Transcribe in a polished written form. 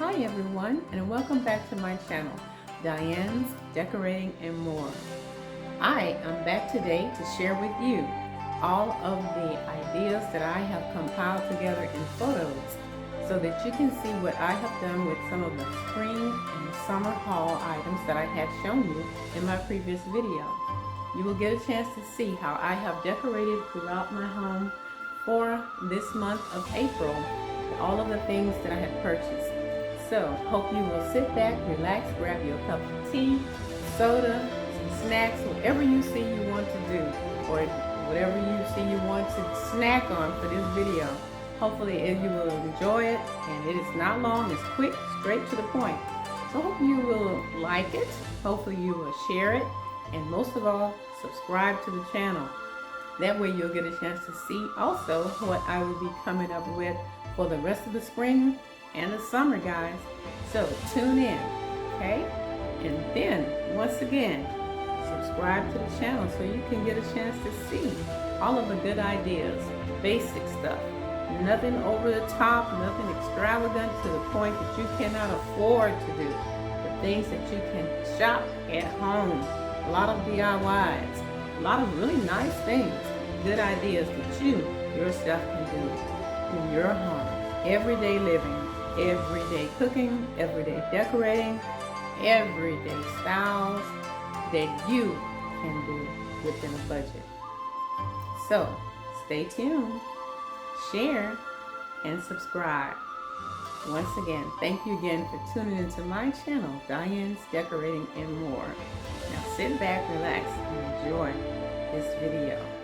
Hi everyone, and welcome back to my channel, Diane's Decorating and More. I am back today to share with you all of the ideas that I have compiled together in photos so that you can see what I have done with some of the spring and summer haul items that I had shown you in my previous video. You will get a chance to see how I have decorated throughout my home for this month of April, all of the things that I had purchased. So, hope you will sit back, relax, grab your cup of tea, soda, some snacks, whatever you see you want to do, or whatever you see you want to snack on for this video. Hopefully you will enjoy it, and it is not long, it's quick, straight to the point. So hope you will like it, hopefully you will share it, and most of all, subscribe to the channel. That way you'll get a chance to see also what I will be coming up with for the rest of the spring and the summer, guys. So tune in, okay? And then once again, subscribe to the channel so you can get a chance to see all of the good ideas, basic stuff, nothing over the top, nothing extravagant to the point that you cannot afford to do, the things that you can shop at home, a lot of DIYs, a lot of really nice things, good ideas that you yourself can do in your home, everyday living, everyday cooking, everyday decorating, everyday styles that you can do within a budget. So stay tuned, share, and subscribe. Once again, thank you again for tuning into my channel, Diane's Decorating and More. Now sit back, relax, and enjoy this video.